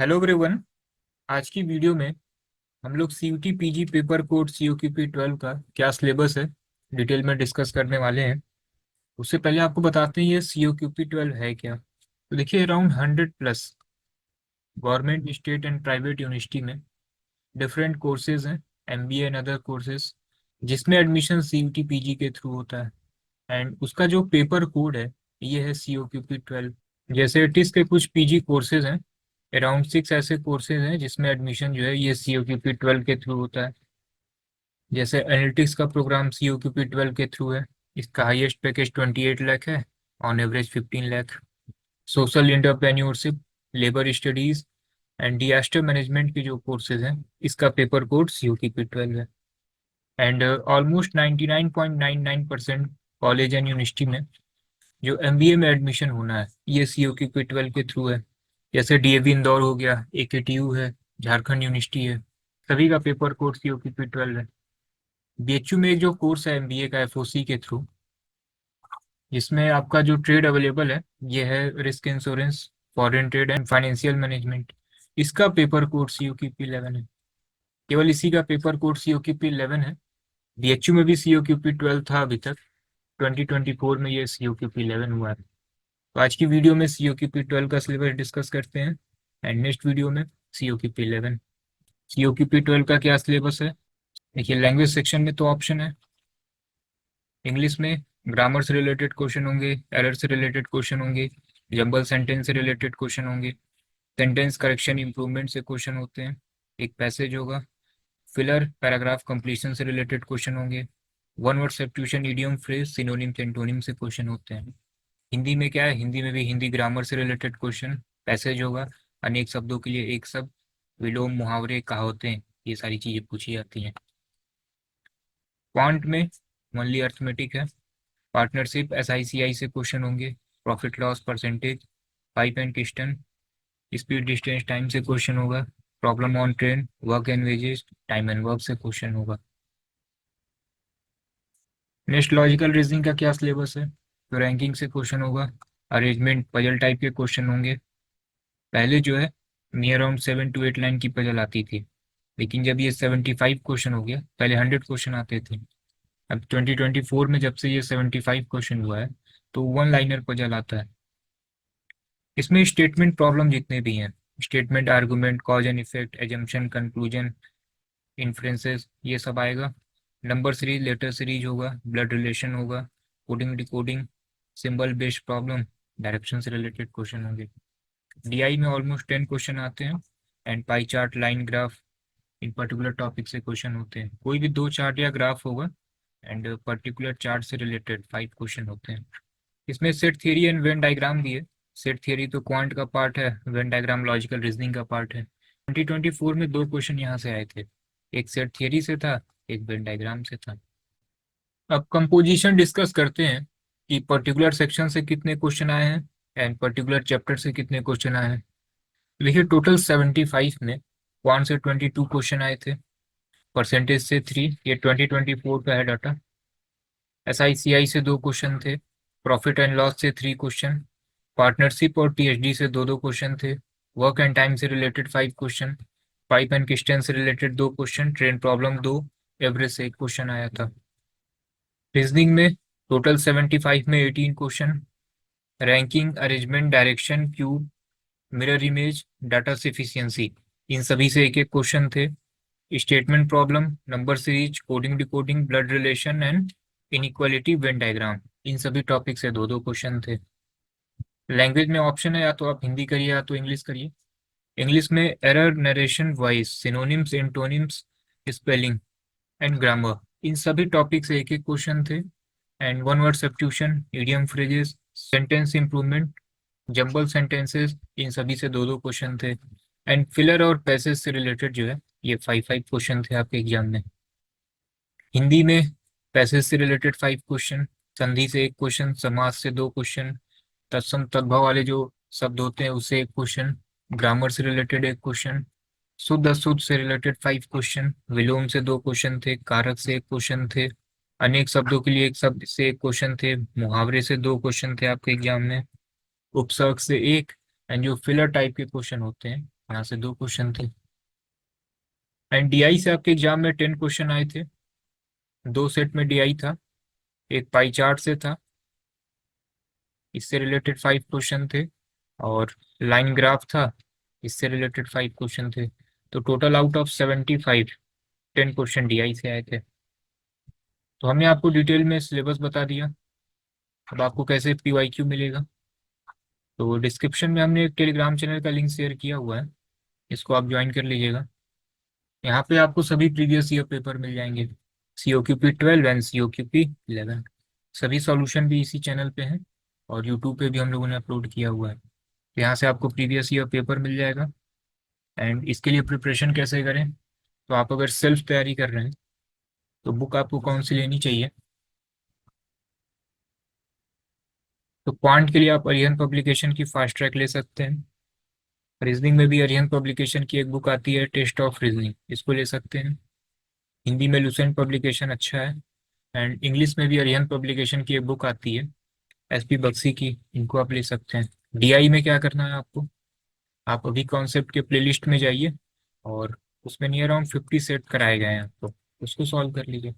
Hello everyone. आज की video में हम लोग सीयूटी पीजी पेपर कोड सीओक्यूपी 12 का क्या सिलेबस है डिटेल में डिस्कस करने वाले हैं। उससे पहले आपको बताते हैं ये सीओक्यूपी 12 है क्या। तो देखिए, around 100 plus government, state and private university में डिफरेंट कोर्सेज हैं, एमबीए एंड अदर कोर्सेज, जिसमें एडमिशन सीयूटी पीजी के थ्रू होता है। एंड उसका जो पेपर कोड है ये है सीओक्यूपी 12। जैसे इट इज़ के कुछ पीजी कोर्सेज हैं, अराउंड 6 ऐसे कोर्सेज हैं जिसमें एडमिशन जो है ये सीओक्यूपी 12 के थ्रू होता है। जैसे एनालिटिक्स का प्रोग्राम सीओक्यूपी 12 के थ्रू है। इसका हाईएस्ट पैकेज 28 लाख है, on average 15 lakh. Social entrepreneurship, labour studies and disaster management के जो कोर्सेज हैं, इसका पेपर कोड सीओक्यूपी 12 है। And almost 99.99% college and university में जो एमबीए में एडमिशन होना है ये सीओक्यूपी 12 के थ्रू है। जैसे डीएवी इंदौर हो गया, एकेटीयू है, झारखंड यूनिवर्सिटी है, सभी का पेपर कोड सीओक्यूपी 12 है। बीएचयू में एक जो कोर्स है एमबीए का एफओसी के थ्रू, जिसमें आपका जो ट्रेड अवेलेबल है ये है risk insurance, foreign trade and financial management. इसका पेपर कोड सीओक्यूपी 11 है। केवल इसी का पेपर कोड सीओक्यूपी 11 है। बीएचयू में भी सीओक्यूपी 12 था अभी तक, 2024 में ये सीओक्यूपी 11 हुआ है। तो आज की वीडियो में सीओक्यूपी 12 का सिलेबस डिस्कस करते हैं, एंड नेक्स्ट वीडियो में सीओक्यूपी 11। सीओक्यूपी 12 का क्या सिलेबस है? देखिए, लैंग्वेज सेक्शन में तो ऑप्शन है। इंग्लिश में ग्रामर से रिलेटेड क्वेश्चन होंगे, एरर से रिलेटेड क्वेश्चन होंगे, जंबल सेंटेंस से रिलेटेड क्वेश्चन होंगे, सेंटेंस करेक्शन इंप्रूवमेंट से क्वेश्चन होते हैं, एक पैसेज होगा, फिलर पैराग्राफ कंप्लीशन से रिलेटेड क्वेश्चन होंगे, one word substitution, idiom, phrase, synonym, antonym से क्वेश्चन होते हैं। हिंदी में क्या है? हिंदी में भी हिंदी ग्रामर से रिलेटेड क्वेश्चन, पैसेज होगा, अनेक शब्दों के लिए एक शब्द, विलोम, मुहावरे, कहावतें, ये सारी चीजें पूछी जाती हैं। क्वांट में ओनली अर्थमेटिक है, पार्टनरशिप, एसआईसीआई से क्वेश्चन होंगे, profit loss percentage, pipe and किस्टन, speed distance time से क्वेश्चन होगा, problem on train, work and wages, time and work से क्वेश्चन होगा। नेक्स्ट, लॉजिकल रीजनिंग का क्या सिलेबस है? तो रैंकिंग से क्वेश्चन होगा, अरेंजमेंट, पजल टाइप के क्वेश्चन होंगे। पहले जो है नियर अराउंड 7 to 8 लाइन की पजल आती थी, लेकिन जब ये 75 क्वेश्चन हो गया, पहले 100 क्वेश्चन आते थे। अब 2024 में जब से ये 75 क्वेश्चन हुआ है तो वन लाइनर पजल आता है। इसमें स्टेटमेंट प्रॉब्लम जितने भी हैं, statement, argument, cause and effect, assumption, conclusion, inferences, ये सब आएगा। नंबर सीरीज, लेटर सीरीज होगा, ब्लड रिलेशन होगा, coding decoding, symbol based problem, direction से रिलेटेड क्वेश्चन होंगे। डीआई में ऑलमोस्ट 10 क्वेश्चन आते हैं, and pie chart, line graph, in particular topic से क्वेश्चन होते हैं। कोई भी दो चार्ट या ग्राफ होगा, एंड पर्टिकुलर चार्ट से रिलेटेड 5 क्वेश्चन होते हैं। इसमें set theory and Venn diagram भी है। सेट थियरी तो क्वांट का पार्ट है, वेन डायग्राम लॉजिकल रीजनिंग का पार्ट है। 2024 में दो क्वेश्चन यहाँ से आए थे, एक सेट थियरी से था, एक वेन डायग्राम से था। अब कंपोजिशन डिस्कस करते हैं कि पर्टिकुलर सेक्शन से कितने क्वेश्चन आए हैं एंड पर्टिकुलर चैप्टर से कितने क्वेश्चन आए हैं। देखिए, टोटल 75 में क्वांट से 22 क्वेश्चन आए थे, परसेंटेज से 3, ये 2024 का है डाटा। एसआईसीआई से दो क्वेश्चन थे, प्रॉफिट एंड लॉस से 3 क्वेश्चन, पार्टनरशिप और टीएचडी से दो दो क्वेश्चन थे, वर्क एंड टाइम से रिलेटेड 5 क्वेश्चन, पाइप एंड किस्टन से रिलेटेड दो क्वेश्चन, ट्रेन प्रॉब्लम दो, एवरेज से एक क्वेश्चन आया था। रीजनिंग में टोटल 75 में 18 question, ranking, arrangement, direction, cube, mirror image, data sufficiency, इन सभी से एक एक क्वेश्चन थे। Statement problem, number series, coding decoding, blood relation and inequality, Venn diagram, इन सभी टॉपिक से दो दो क्वेश्चन थे। लैंग्वेज में ऑप्शन है, या तो आप हिंदी करिए या तो इंग्लिश करिए। इंग्लिश में error, narration, voice, synonyms, antonyms, spelling and grammar, इन सभी टॉपिक से एक एक क्वेश्चन थे। And one word substitution, idiom, phrases, sentence improvement, jumble sentences, इन सभी से दो दो क्वेश्चन थे। एंड फिलर और पैसेज से रिलेटेड जो है ये 5 क्वेश्चन थे आपके एग्जाम में। हिंदी में पैसेज से रिलेटेड 5 क्वेश्चन, संधि से एक क्वेश्चन, समास से दो क्वेश्चन, तत्सम तद्भव वाले जो शब्द होते हैं उससे एक क्वेश्चन, ग्रामर से रिलेटेड एक क्वेश्चन, शुद्ध अशुद्ध से रिलेटेड 5 क्वेश्चन, विलोम से दो क्वेश्चन थे, कारक से एक क्वेश्चन थे, अनेक शब्दों के लिए एक शब्द से एक क्वेश्चन थे, मुहावरे से दो क्वेश्चन थे आपके एग्जाम में, उपसर्ग से एक, एंड जो फिलर टाइप के क्वेश्चन होते हैं यहाँ से 2 क्वेश्चन थे। एंड डीआई से आपके एग्जाम में 10 क्वेश्चन आए थे। 2 सेट में डीआई था। एक पाई चार्ट से था, इससे रिलेटेड 5 क्वेश्चन थे। और लाइन ग्राफ था, इससे रिलेटेड 5 क्वेश्चन थे। तो total out of 75 10 question DI से आए थे। तो हमने आपको डिटेल में सिलेबस बता दिया। अब आपको कैसे पीवाईक्यू मिलेगा, तो डिस्क्रिप्शन में हमने एक टेलीग्राम चैनल का लिंक शेयर किया हुआ है, इसको आप ज्वाइन कर लीजिएगा। यहाँ पे आपको सभी प्रीवियस ईयर पेपर मिल जाएंगे, COQP 12 एंड COQP 11। सभी सॉल्यूशन भी इसी चैनल पे हैं और यूट्यूब पे भी हम लोगों ने अपलोड किया हुआ है। तो यहाँ से आपको प्रीवियस ईयर पेपर मिल जाएगा। एंड इसके लिए प्रिपरेशन कैसे करें, तो आप अगर सेल्फ तैयारी कर रहे हैं तो बुक आपको कौन सी लेनी चाहिए। तो क्वांट के लिए आप अरिहंत पब्लिकेशन की फास्ट ट्रैक ले सकते हैं। रीजनिंग में भी अरिहंत पब्लिकेशन की एक बुक आती है, टेस्ट ऑफ रीजनिंग, इसको ले सकते हैं। हिंदी में लुसेंट पब्लिकेशन अच्छा है। एंड इंग्लिश में भी अरिहंत पब्लिकेशन की एक बुक आती है, SP बख्शी की, इनको आप ले सकते हैं। डीआई में क्या करना है आपको, आप अभी कॉन्सेप्ट के प्लेलिस्ट में जाइए और उसमें नियर अराउंड 50 सेट कराए गए हैं आपको, उसको सॉल्व कर लीजिए।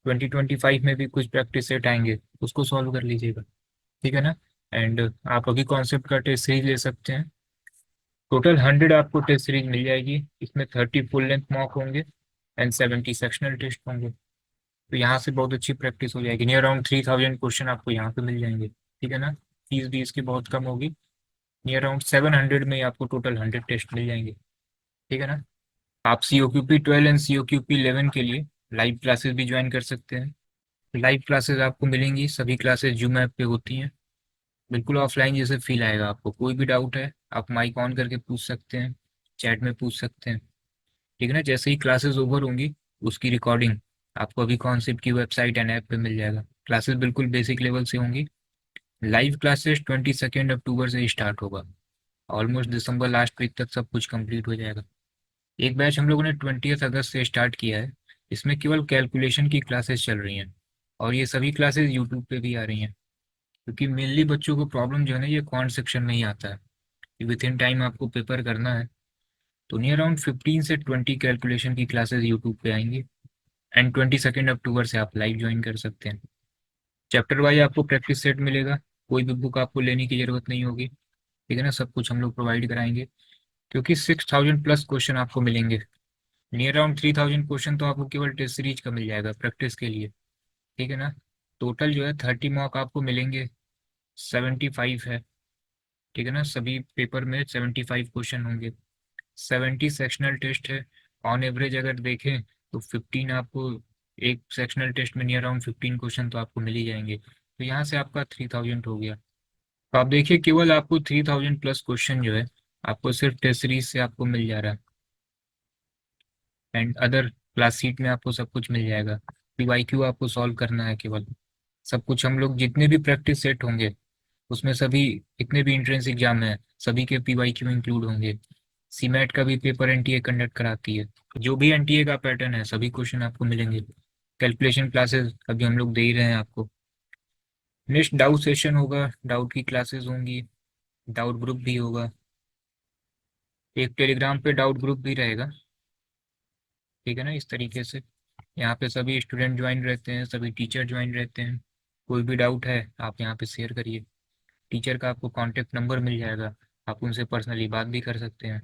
2025 में भी कुछ प्रैक्टिस सेट आएंगे, उसको सॉल्व कर लीजिएगा, ठीक है ना। एंड आप अभी कॉन्सेप्ट का टेस्ट सीरीज ले सकते हैं। टोटल 100 आपको टेस्ट सीरीज मिल जाएगी, इसमें 30 फुल लेंथ मॉक होंगे एंड 70 सेक्शनल टेस्ट होंगे। तो यहाँ से बहुत अच्छी प्रैक्टिस हो जाएगी। नियर अराउंड 3000 क्वेश्चन आपको यहाँ पे मिल जाएंगे, ठीक है ना। फीस भी इसकी बहुत कम होगी, नियर अराउंड 700 में आपको टोटल 100 टेस्ट मिल जाएंगे, ठीक है ना। आप COQP 12 एंड COQP 11 के लिए लाइव क्लासेस भी ज्वाइन कर सकते हैं। लाइव क्लासेस आपको मिलेंगी, सभी क्लासेस जूम ऐप पे होती हैं। बिल्कुल ऑफलाइन जैसे फील आएगा आपको। कोई भी डाउट है आप माइक ऑन करके पूछ सकते हैं, चैट में पूछ सकते हैं, ठीक है ना। जैसे ही क्लासेस ओवर होंगी उसकी रिकॉर्डिंग आपको अभी कॉन्सेप्ट की वेबसाइट एंड ऐप पे मिल जाएगा। क्लासेस बिल्कुल बेसिक लेवल से होंगी। लाइव क्लासेस 22 अक्टूबर से ही स्टार्ट होगा। ऑलमोस्ट दिसंबर लास्ट वीक तक सब कुछ कंप्लीट हो जाएगा। एक बैच हम लोगों ने 20 अगस्त से स्टार्ट किया है, इसमें केवल कैलकुलेशन की क्लासेस चल रही हैं और ये सभी क्लासेस यूट्यूब पे भी आ रही हैं। क्योंकि मेनली बच्चों को प्रॉब्लम जो है ना, ये क्वांट सेक्शन में ही आता है कि विद इन टाइम आपको पेपर करना है। तो नियर अराउंड 15 से 20 कैलकुलेशन की क्लासेस यूट्यूब पे आएंगी। एंड 22 अक्टूबर से आप लाइव ज्वाइन कर सकते हैं। चैप्टर वाइज आपको प्रैक्टिस सेट मिलेगा, कोई भी बुक आपको लेने की जरूरत नहीं होगी, ठीक है ना। सब कुछ हम लोग प्रोवाइड कराएंगे, क्योंकि 6000+ क्वेश्चन आपको मिलेंगे। नियर अराउंड 3000 क्वेश्चन तो आपको केवल टेस्ट सीरीज का मिल जाएगा प्रैक्टिस के लिए, ठीक है ना। टोटल जो है 30 मार्क आपको मिलेंगे, 75 है, ठीक है ना। सभी पेपर में 75 क्वेश्चन होंगे, 70 सेक्शनल टेस्ट है। ऑन एवरेज अगर देखें तो 15 आपको, एक सेक्शनल टेस्ट में नियर अराउंड 15 क्वेश्चन तो आपको मिल ही जाएंगे। तो यहाँ से आपका 3000 हो गया। तो आप देखिए केवल आपको 3000+ क्वेश्चन जो है आपको सिर्फ टेस्ट सीरीज से आपको मिल जा रहा है। एंड अदर क्लास सीट में आपको सब कुछ मिल जाएगा। PYQ आपको सॉल्व करना है केवल। सब कुछ हम लोग जितने भी प्रैक्टिस सेट होंगे उसमें सभी, इतने भी इंट्रेंस एग्जाम है सभी के PYQ इंक्लूड होंगे। सीमेट का भी पेपर NTA कंडक्ट कराती है, जो भी NTA का पैटर्न है सभी क्वेश्चन आपको मिलेंगे। कैलकुलेशन क्लासेस अभी हम लोग दे ही रहे हैं आपको। नेक्स्ट डाउट सेशन होगा, डाउट की क्लासेस होंगी, डाउट ग्रुप भी होगा। एक टेलीग्राम पे डाउट ग्रुप भी रहेगा, ठीक है ना। इस तरीके से यहाँ पे सभी स्टूडेंट ज्वाइन रहते हैं, सभी टीचर ज्वाइन रहते हैं। कोई भी डाउट है आप यहाँ पे शेयर करिए। टीचर का आपको कॉन्टेक्ट नंबर मिल जाएगा, आप उनसे पर्सनली बात भी कर सकते हैं।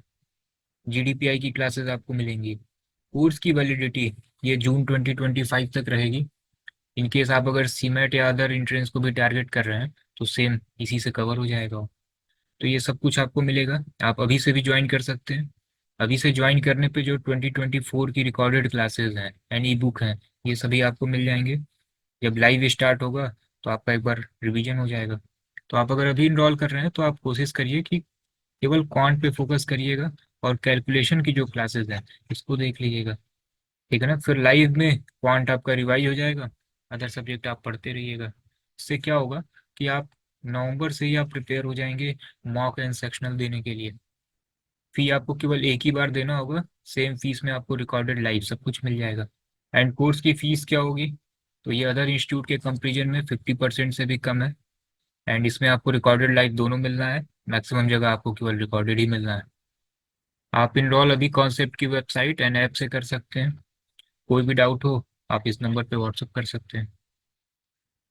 GDPI की क्लासेस आपको मिलेंगी। कोर्स की वैलिडिटी ये जून 2025 तक रहेगी। इन केस आप अगर सीमेट या अदर इंट्रेंस को भी टारगेट कर रहे हैं तो सेम इसी से कवर हो जाएगा। तो ये सब कुछ आपको मिलेगा, आप अभी से भी ज्वाइन कर सकते हैं। अभी से ज्वाइन करने पे जो 2024 की रिकॉर्डेड क्लासेस हैं एंड ई बुक हैं, ये सभी आपको मिल जाएंगे। जब लाइव स्टार्ट होगा तो आपका एक बार रिवीजन हो जाएगा। तो आप अगर अभी इनरोल कर रहे हैं तो आप कोशिश करिए कि केवल क्वांट पे फोकस करिएगा और कैलकुलेशन की जो क्लासेस हैं इसको देख लीजिएगा, ठीक है ना। फिर लाइव में क्वांट आपका रिवाइज हो जाएगा, अदर सब्जेक्ट आप पढ़ते रहिएगा। इससे क्या होगा कि आप नवंबर से ही आप प्रिपेयर हो जाएंगे मॉक एंड सेक्शनल देने के लिए। फी आपको केवल एक ही बार देना होगा, सेम फीस में आपको रिकॉर्डेड लाइव सब कुछ मिल जाएगा। एंड कोर्स की फीस क्या होगी, तो ये अदर इंस्टीट्यूट के कंपेरिजन में 50% से भी कम है। एंड इसमें आपको रिकॉर्डेड लाइव दोनों मिलना है, मैक्सिमम जगह आपको केवल रिकॉर्डेड ही मिलना है। आप इनरोल अभी कॉन्सेप्ट की वेबसाइट एंड ऐप से कर सकते हैं। कोई भी डाउट हो आप इस नंबर पे व्हाट्सअप कर सकते हैं।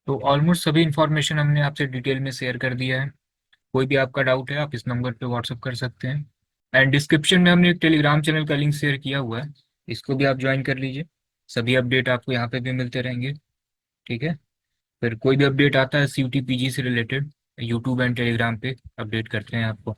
तो ऑलमोस्ट सभी इन्फॉर्मेशन हमने आपसे डिटेल में शेयर कर दिया है। कोई भी आपका डाउट है आप इस नंबर पे व्हाट्सअप कर सकते हैं। एंड डिस्क्रिप्शन में हमने एक टेलीग्राम चैनल का लिंक शेयर किया हुआ है, इसको भी आप ज्वाइन कर लीजिए। सभी अपडेट आपको यहाँ पे भी मिलते रहेंगे। ठीक है। फिर कोई भी अपडेट आता है CUT PG से रिलेटेड यूट्यूब एंड टेलीग्राम पे अपडेट करते हैं आपको।